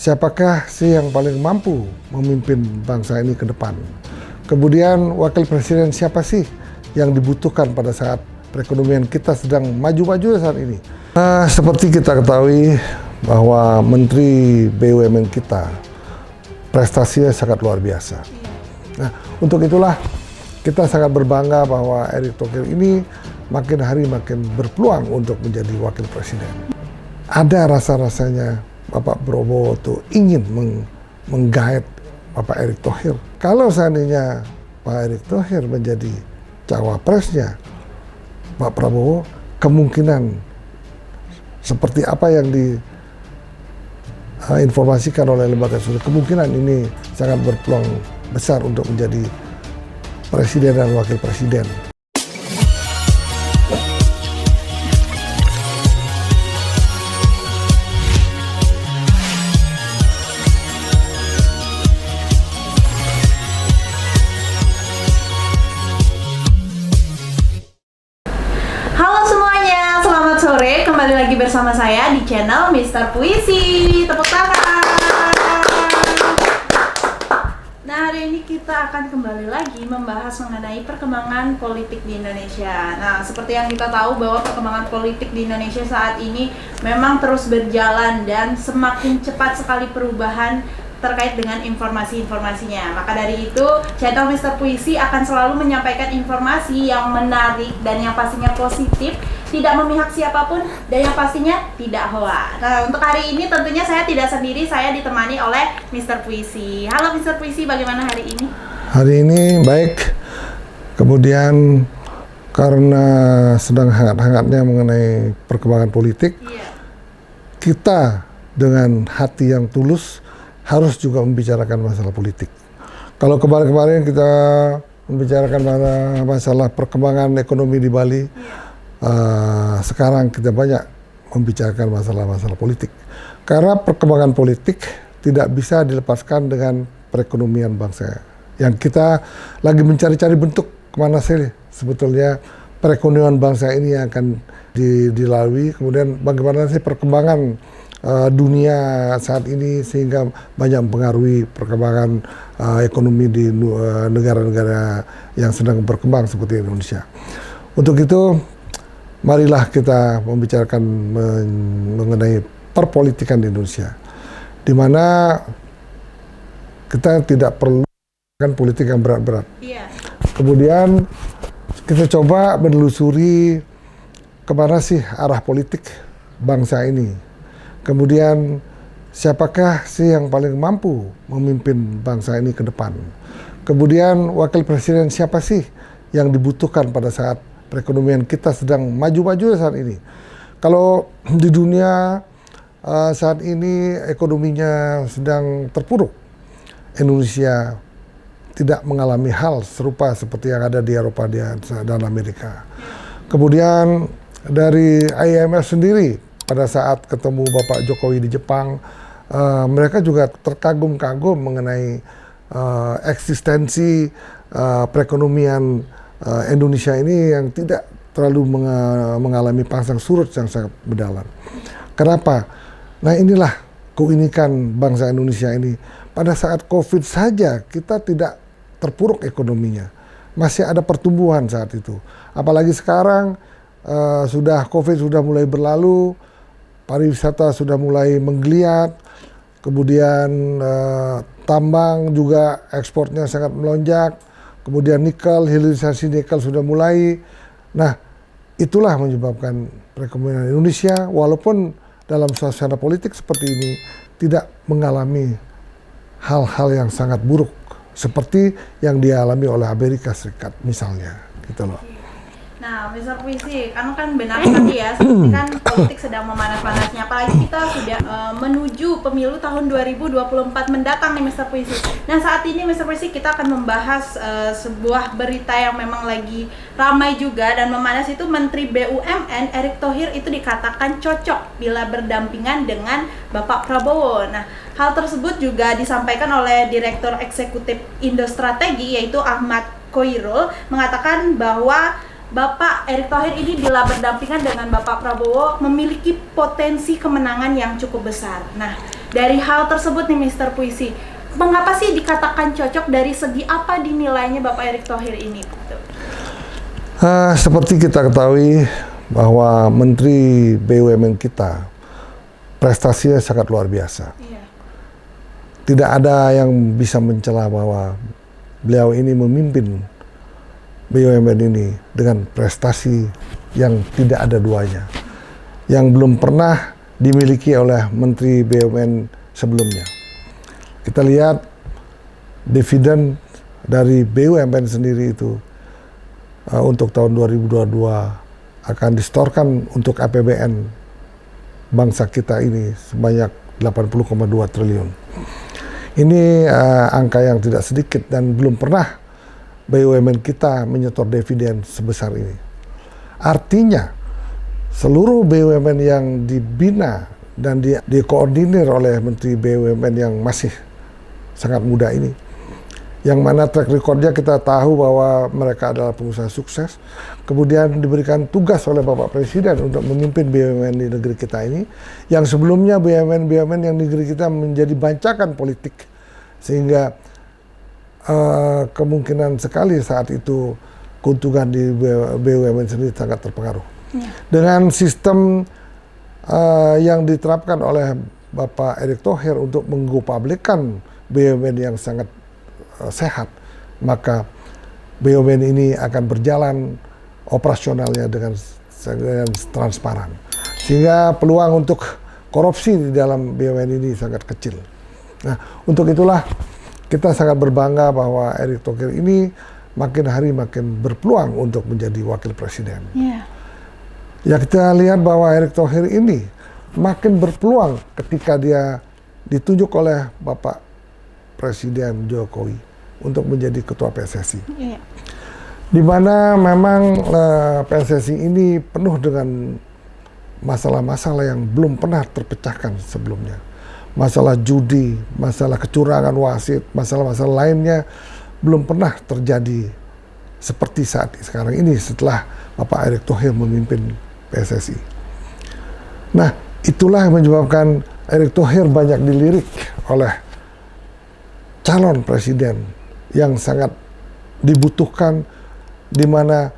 siapakah sih yang paling mampu memimpin bangsa ini ke depan? Kemudian wakil presiden siapa sih yang dibutuhkan pada saat perekonomian kita sedang maju-maju saat ini? Seperti kita ketahui bahwa Menteri BUMN kita prestasinya sangat luar biasa. Nah, untuk itulah kita sangat berbangga bahwa Erick Thohir ini makin hari makin berpeluang untuk menjadi wakil presiden. Ada rasa-rasanya Bapak Prabowo tuh ingin menggait Bapak Erick Thohir. Kalau seandainya Pak Erick Thohir menjadi cawapresnya Pak Prabowo, kemungkinan seperti apa yang diinformasikan oleh lembaga survei, kemungkinan ini sangat berpeluang besar untuk menjadi presiden dan wakil presiden. Kembali lagi bersama saya di channel Mr. Puisi. Tepuk tangan. Nah, hari ini kita akan kembali lagi membahas mengenai perkembangan politik di Indonesia. Nah, seperti yang kita tahu bahwa perkembangan politik di Indonesia saat ini memang terus berjalan dan semakin cepat sekali perubahan terkait dengan informasi-informasinya. Maka dari itu, channel Mr. Puisi akan selalu menyampaikan informasi yang menarik dan yang pastinya positif, tidak memihak siapapun, dan yang pastinya tidak hoax. Nah, untuk hari ini tentunya saya tidak sendiri, saya ditemani oleh Mr. Puisi. Halo Mr. Puisi, bagaimana hari ini? Hari ini baik. Kemudian karena sedang hangat-hangatnya mengenai perkembangan politik, kita dengan hati yang tulus harus juga membicarakan masalah politik. Kalau kemarin-kemarin kita membicarakan masalah perkembangan ekonomi di Bali, sekarang kita banyak membicarakan masalah-masalah politik. Karena perkembangan politik tidak bisa dilepaskan dengan perekonomian bangsa. Yang kita lagi mencari-cari bentuk kemana sih sebetulnya perekonomian bangsa ini yang akan dilalui. Kemudian bagaimana sih perkembangan dunia saat ini sehingga banyak mempengaruhi perkembangan ekonomi di negara-negara yang sedang berkembang seperti Indonesia. Untuk itu, marilah kita membicarakan mengenai perpolitikan di Indonesia, di mana kita tidak perlu kan politik yang berat-berat. Kemudian kita coba menelusuri kemana sih arah politik bangsa ini. Kemudian siapakah sih yang paling mampu memimpin bangsa ini ke depan? Kemudian wakil presiden siapa sih yang dibutuhkan pada saat perekonomian kita sedang maju-maju saat ini? Kalau di dunia saat ini ekonominya sedang terpuruk, Indonesia tidak mengalami hal serupa seperti yang ada di Eropa dan Amerika. Kemudian dari IMF sendiri, pada saat ketemu Bapak Jokowi di Jepang, mereka juga terkagum-kagum mengenai eksistensi perekonomian Indonesia ini yang tidak terlalu mengalami pasang surut yang sangat mendalam. Kenapa? Nah, inilah keunikan bangsa Indonesia ini. Pada saat COVID saja kita tidak terpuruk ekonominya. Masih ada pertumbuhan saat itu. Apalagi sekarang COVID sudah mulai berlalu, pariwisata sudah mulai menggeliat, kemudian tambang juga ekspornya sangat melonjak, kemudian nikel, hilirisasi nikel sudah mulai. Nah, itulah menyebabkan perekonomian Indonesia walaupun dalam suasana politik seperti ini tidak mengalami hal-hal yang sangat buruk seperti yang dialami oleh Amerika Serikat misalnya, gitu loh. Nah, Mr. Puisi, kan benar tadi ya, seperti kan politik sedang memanas-panasnya, apalagi kita sudah menuju pemilu tahun 2024 mendatang nih Mr. Puisi. Nah, saat ini Mr. Puisi kita akan membahas sebuah berita yang memang lagi ramai juga dan memanas, itu Menteri BUMN Erick Thohir itu dikatakan cocok bila berdampingan dengan Bapak Prabowo. Nah, hal tersebut juga disampaikan oleh Direktur Eksekutif Indo Strategi yaitu Ahmad Khoirul, mengatakan bahwa Bapak Erick Thohir ini bila berdampingan dengan Bapak Prabowo memiliki potensi kemenangan yang cukup besar. Nah, Dari hal tersebut nih Mr. Puisi, mengapa sih dikatakan cocok, dari segi apa dinilainya Bapak Erick Thohir ini? Seperti kita ketahui bahwa Menteri BUMN kita prestasinya sangat luar biasa. Iya. Tidak ada yang bisa mencela bahwa beliau ini memimpin BUMN ini dengan prestasi yang tidak ada duanya, yang belum pernah dimiliki oleh Menteri BUMN sebelumnya. Kita lihat dividen dari BUMN sendiri itu untuk tahun 2022 akan disetorkan untuk APBN bangsa kita ini sebanyak 80,2 triliun. Ini angka yang tidak sedikit dan belum pernah BUMN kita menyetor dividen sebesar ini. Artinya seluruh BUMN yang dibina dan dikoordinir oleh Menteri BUMN yang masih sangat muda ini, yang mana track recordnya kita tahu bahwa mereka adalah pengusaha sukses, kemudian diberikan tugas oleh Bapak Presiden untuk memimpin BUMN di negeri kita ini, yang sebelumnya BUMN yang di negeri kita menjadi bancakan politik, sehingga kemungkinan sekali saat itu keuntungan di BUMN sendiri sangat terpengaruh. Dengan sistem yang diterapkan oleh Bapak Erick Thohir untuk menggo-public-kan BUMN yang sangat sehat, maka BUMN ini akan berjalan operasionalnya dengan transparan, sehingga peluang untuk korupsi di dalam BUMN ini sangat kecil. Nah, untuk itulah kita sangat berbangga bahwa Erick Thohir ini makin hari makin berpeluang untuk menjadi wakil presiden. Ya, kita lihat bahwa Erick Thohir ini makin berpeluang ketika dia ditunjuk oleh Bapak Presiden Jokowi untuk menjadi ketua PSSI. Di mana memang PSSI ini penuh dengan masalah-masalah yang belum pernah terpecahkan sebelumnya. Masalah judi, masalah kecurangan wasit, masalah-masalah lainnya belum pernah terjadi seperti saat sekarang ini setelah Bapak Erick Thohir memimpin PSSI. Nah, itulah yang menyebabkan Erick Thohir banyak dilirik oleh calon presiden yang sangat dibutuhkan, di mana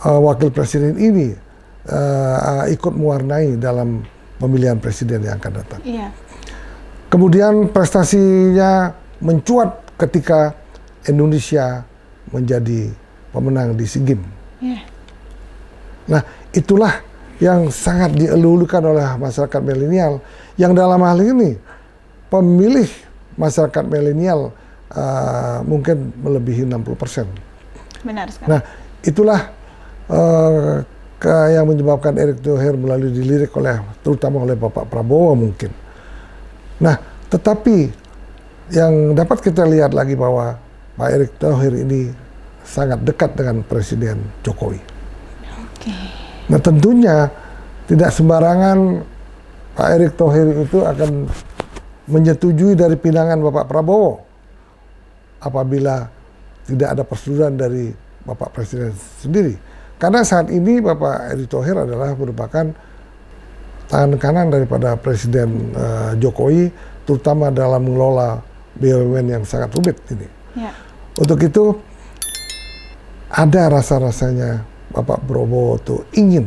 wakil presiden ini ikut mewarnai dalam pemilihan presiden yang akan datang. Kemudian prestasinya mencuat ketika Indonesia menjadi pemenang di SEA Games. Nah, itulah yang sangat dielulukan oleh masyarakat milenial, yang dalam hal ini pemilih masyarakat milenial mungkin melebihi 60%. Benar sekali. Nah, itulah yang menyebabkan Erick Thohir melalui dilirik terutama oleh Bapak Prabowo mungkin. Nah, tetapi yang dapat kita lihat lagi bahwa Pak Erick Thohir ini sangat dekat dengan Presiden Jokowi. Nah, tentunya tidak sembarangan Pak Erick Thohir itu akan menyetujui dari pinangan Bapak Prabowo apabila tidak ada persetujuan dari Bapak Presiden sendiri. Karena saat ini Bapak Erick Thohir adalah merupakan tangan kanan daripada Presiden Jokowi, terutama dalam mengelola BUMN yang sangat rumit ini. Untuk itu ada rasa-rasanya Bapak Prabowo itu ingin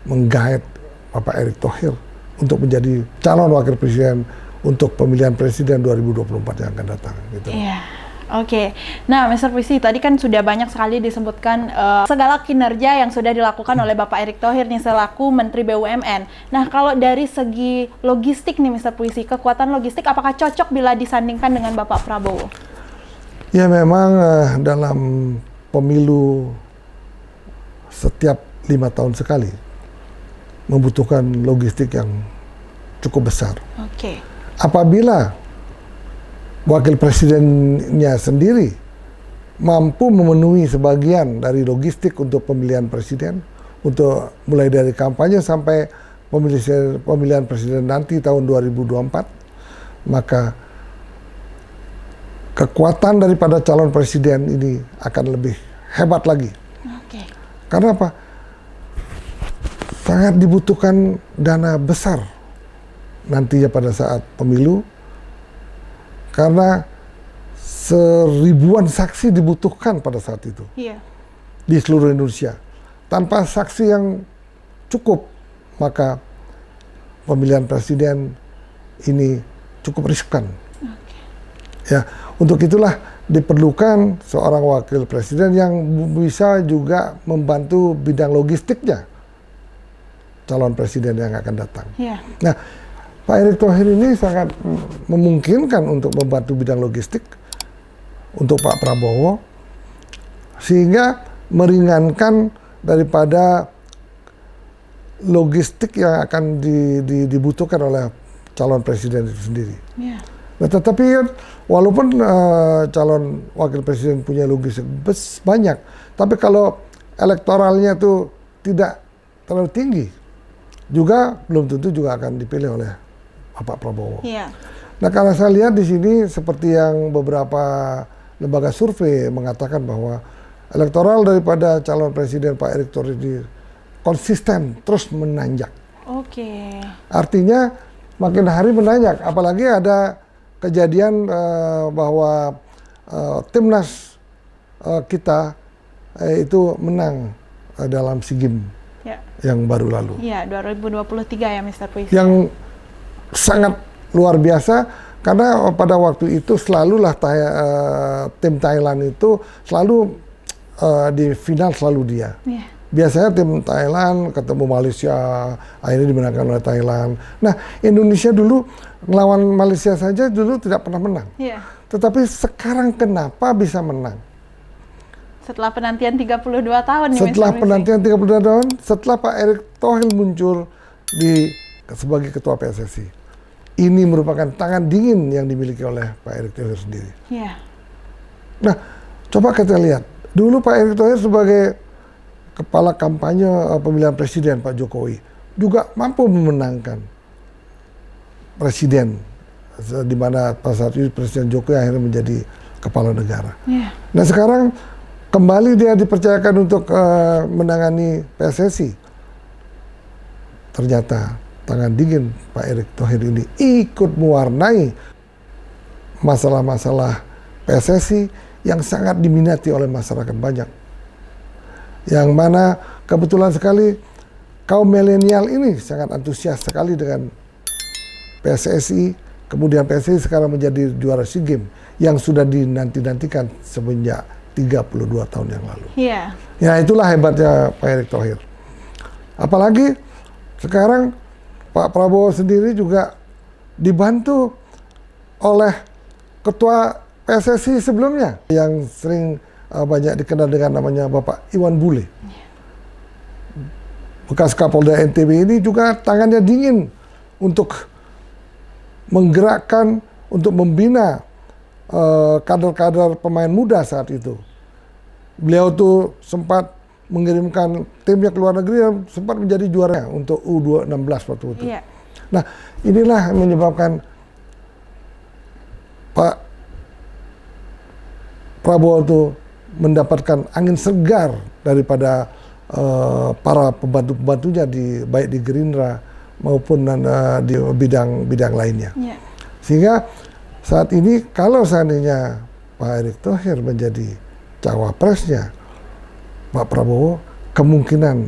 menggait Bapak Erick Thohir untuk menjadi calon wakil presiden untuk pemilihan presiden 2024 yang akan datang. Gitu. Oke. Nah, Mr. Puisi, tadi kan sudah banyak sekali disebutkan segala kinerja yang sudah dilakukan oleh Bapak Erick Thohir nih selaku Menteri BUMN. Nah, kalau dari segi logistik nih Mr. Puisi, kekuatan logistik apakah cocok bila disandingkan dengan Bapak Prabowo? Ya, memang dalam pemilu setiap 5 tahun sekali membutuhkan logistik yang cukup besar. Apabila wakil presidennya sendiri mampu memenuhi sebagian dari logistik untuk pemilihan presiden, untuk mulai dari kampanye sampai pemilihan presiden nanti tahun 2024, maka kekuatan daripada calon presiden ini akan lebih hebat lagi. Karena apa? Sangat dibutuhkan dana besar nantinya pada saat pemilu, karena seribuan saksi dibutuhkan pada saat itu di seluruh Indonesia. Tanpa saksi yang cukup, maka pemilihan presiden ini cukup riskan. Ya, untuk itulah diperlukan seorang wakil presiden yang bisa juga membantu bidang logistiknya calon presiden yang akan datang. Nah, Pak Erick Thohir ini sangat memungkinkan untuk membantu bidang logistik untuk Pak Prabowo, sehingga meringankan daripada logistik yang akan dibutuhkan oleh calon presiden itu sendiri. Nah, tetapi walaupun calon wakil presiden punya logistik banyak, tapi kalau elektoralnya itu tidak terlalu tinggi, juga belum tentu juga akan dipilih oleh Pak Prabowo. Nah, kalau saya lihat di sini seperti yang beberapa lembaga survei mengatakan bahwa elektoral daripada calon presiden Pak Erick Thohir ini konsisten terus menanjak. Artinya makin hari menanjak, apalagi ada kejadian bahwa timnas kita itu menang dalam SEA Games yang baru lalu. 2023 ya, Mr. Puisi. Yang sangat luar biasa, karena pada waktu itu selalulah tim Thailand itu selalu di final selalu dia. Biasanya tim Thailand ketemu Malaysia, akhirnya dimenangkan oleh Thailand. Nah, Indonesia dulu melawan Malaysia saja dulu tidak pernah menang. Tetapi sekarang kenapa bisa menang? Setelah penantian 32 tahun nih, Setelah penantian 32 tahun, setelah Pak Erick Thohir muncul sebagai ketua PSSI. Ini merupakan tangan dingin yang dimiliki oleh Pak Erick Thohir sendiri. Nah, coba kita lihat. Dulu Pak Erick Thohir sebagai kepala kampanye pemilihan presiden Pak Jokowi juga mampu memenangkan presiden, di mana pada saat itu Presiden Jokowi akhirnya menjadi kepala negara. Nah, sekarang kembali dia dipercayakan untuk menangani PSSI. Ternyata tangan dingin Pak Erick Thohir ini ikut mewarnai masalah-masalah PSSI yang sangat diminati oleh masyarakat banyak. Yang mana kebetulan sekali kaum milenial ini sangat antusias sekali dengan PSSI. Kemudian PSSI sekarang menjadi juara SEA Games yang sudah dinanti-nantikan semenjak 32 tahun yang lalu. Ya, itulah hebatnya Pak Erick Thohir. Apalagi sekarang Pak Prabowo sendiri juga dibantu oleh ketua PSSI sebelumnya yang sering banyak dikenal dengan namanya Bapak Iwan Bule. Bekas Kapolda NTB ini juga tangannya dingin untuk menggerakkan, untuk membina kader-kader pemain muda saat itu. Beliau tuh sempat mengirimkan timnya ke luar negeri yang sempat menjadi juara untuk U16 waktu itu. Nah, inilah yang menyebabkan Pak Prabowo tuh mendapatkan angin segar daripada para pembantu-pembantunya baik di Gerindra maupun di bidang lainnya. Sehingga saat ini kalau seandainya Pak Erick Thohir menjadi cawapresnya Pak Prabowo, kemungkinan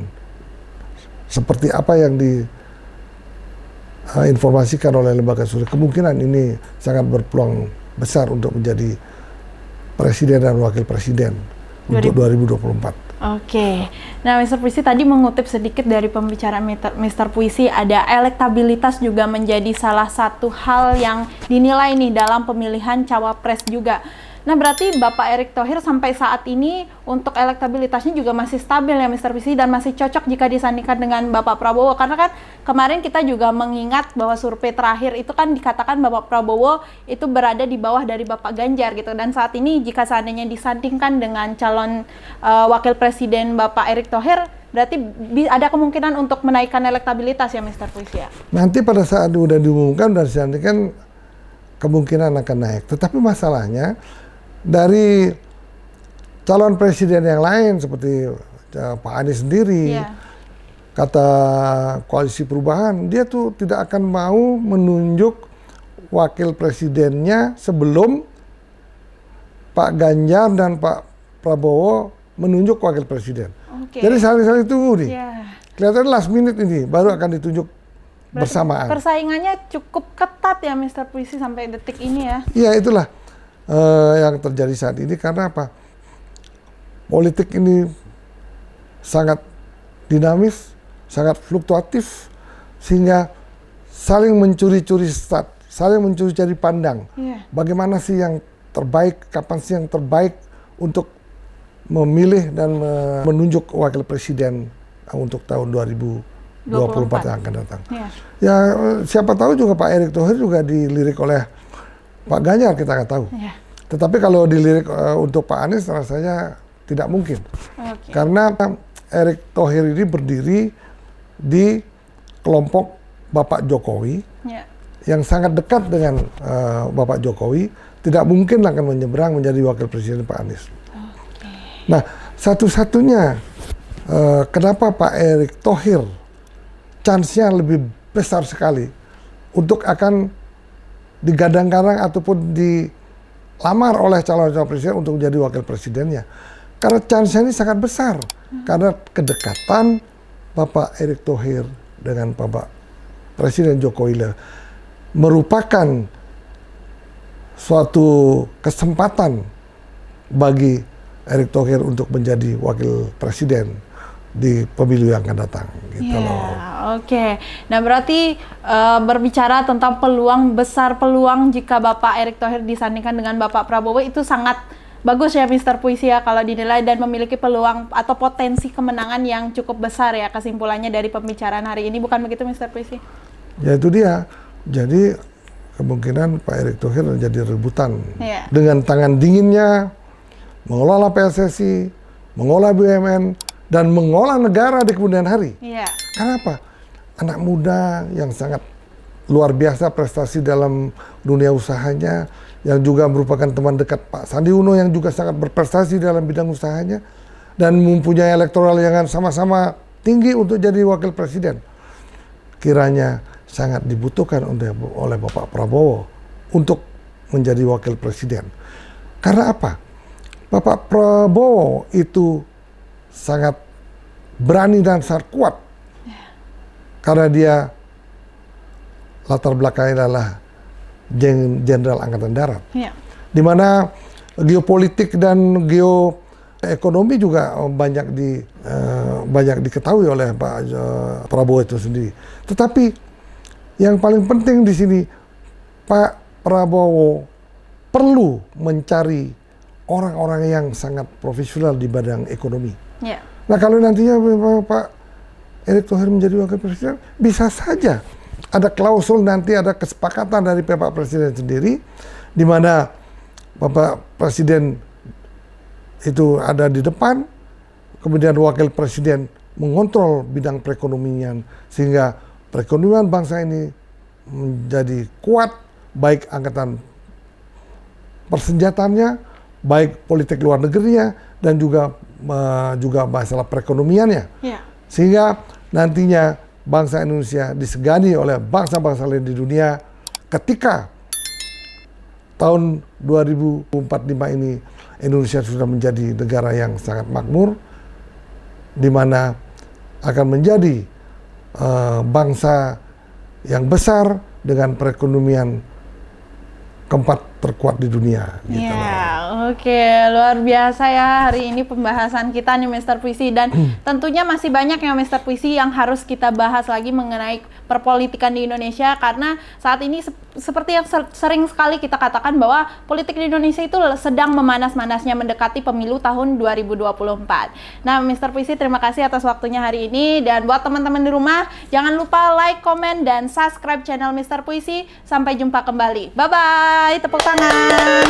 seperti apa yang diinformasikan oleh lembaga survei, kemungkinan ini sangat berpeluang besar untuk menjadi presiden dan wakil presiden untuk 2024. Nah, Mr. Puisi tadi mengutip sedikit dari pembicaraan Mr. Puisi, ada elektabilitas juga menjadi salah satu hal yang dinilai nih dalam pemilihan cawapres juga. Nah, berarti Bapak Erick Thohir sampai saat ini untuk elektabilitasnya juga masih stabil ya, Mr. Puisi, dan masih cocok jika disandingkan dengan Bapak Prabowo. Karena kan kemarin kita juga mengingat bahwa survei terakhir itu kan dikatakan Bapak Prabowo itu berada di bawah dari Bapak Ganjar gitu. Dan saat ini jika seandainya disandingkan dengan calon wakil presiden Bapak Erick Thohir, berarti ada kemungkinan untuk menaikkan elektabilitas ya, Mr. Puisi ya? Nanti pada saat udah diumumkan dan disandingkan, kemungkinan akan naik. Tetapi masalahnya dari calon presiden yang lain seperti Pak Anies sendiri kata Koalisi Perubahan, dia tuh tidak akan mau menunjuk wakil presidennya sebelum Pak Ganjar dan Pak Prabowo menunjuk wakil presiden. Jadi saling-saling tunggu nih. Kelihatan last minute ini baru akan ditunjuk bersamaan. Persaingannya cukup ketat ya Mr. Puisi sampai detik ini ya. Iya, itulah yang terjadi saat ini. Karena apa? Politik ini sangat dinamis, sangat fluktuatif, sehingga saling mencuri-curi start, saling mencuri-curi pandang. Bagaimana sih yang terbaik, kapan sih yang terbaik untuk memilih dan menunjuk wakil presiden untuk tahun 2024 yang akan datang. Ya, siapa tahu juga Pak Erick Thohir juga dilirik oleh Pak Ganjar, kita nggak tahu. Tetapi kalau dilirik untuk Pak Anies rasanya tidak mungkin. Karena Erick Thohir ini berdiri di kelompok Bapak Jokowi yang sangat dekat dengan Bapak Jokowi, tidak mungkin akan menyeberang menjadi wakil presiden Pak Anies. Nah, satu-satunya kenapa Pak Erick Thohir chance-nya lebih besar sekali untuk akan digadang-gadang ataupun dilamar oleh calon presiden untuk menjadi wakil presidennya. Karena chance-nya ini sangat besar. Karena kedekatan Bapak Erick Thohir dengan Bapak Presiden Joko Widodo merupakan suatu kesempatan bagi Erick Thohir untuk menjadi wakil presiden di pemilu yang akan datang. Gitu loh. Nah berarti berbicara tentang peluang besar, peluang jika Bapak Erick Thohir disandingkan dengan Bapak Prabowo itu sangat bagus ya Mr. Puisi ya kalau dinilai, dan memiliki peluang atau potensi kemenangan yang cukup besar ya kesimpulannya dari pembicaraan hari ini, bukan begitu Mr. Puisi? Ya itu dia. Jadi kemungkinan Pak Erick Thohir menjadi rebutan dengan tangan dinginnya mengelola PSSI, mengelola BUMN, dan mengolah negara di kemudian hari. Kenapa? Anak muda yang sangat luar biasa prestasi dalam dunia usahanya, yang juga merupakan teman dekat Pak Sandi Uno yang juga sangat berprestasi dalam bidang usahanya, dan mempunyai elektoral yang sama-sama tinggi untuk jadi wakil presiden. Kiranya sangat dibutuhkan oleh Bapak Prabowo untuk menjadi wakil presiden. Karena apa? Bapak Prabowo itu sangat berani dan sangat kuat. Karena dia latar belakangnya adalah Jenderal Angkatan Darat. Di mana geopolitik dan geoekonomi juga banyak diketahui oleh Pak Prabowo itu sendiri. Tetapi yang paling penting di sini, Pak Prabowo perlu mencari orang-orang yang sangat profesional di bidang ekonomi. Nah kalau nantinya Pak Erick Thohir menjadi wakil presiden, bisa saja ada klausul nanti, ada kesepakatan dari Bapak Presiden sendiri, di mana Bapak Presiden itu ada di depan, kemudian wakil presiden mengontrol bidang perekonomian, sehingga perekonomian bangsa ini menjadi kuat, baik angkatan persenjataannya, baik politik luar negerinya, dan juga masalah perekonomiannya. Sehingga nantinya bangsa Indonesia disegani oleh bangsa-bangsa lain di dunia ketika tahun 2045 ini Indonesia sudah menjadi negara yang sangat makmur, di mana akan menjadi bangsa yang besar dengan perekonomian keempat terkuat di dunia. Gitu luar biasa ya hari ini pembahasan kita nih Mr. Puisi, dan tentunya masih banyak ya Mr. Puisi yang harus kita bahas lagi mengenai perpolitikan di Indonesia, karena saat ini seperti yang sering sekali kita katakan bahwa politik di Indonesia itu sedang memanas-manasnya mendekati pemilu tahun 2024. Nah Mr. Puisi, terima kasih atas waktunya hari ini, dan buat teman-teman di rumah jangan lupa like, komen, dan subscribe channel Mr. Puisi. Sampai jumpa kembali. Bye-bye, tepuk tangan.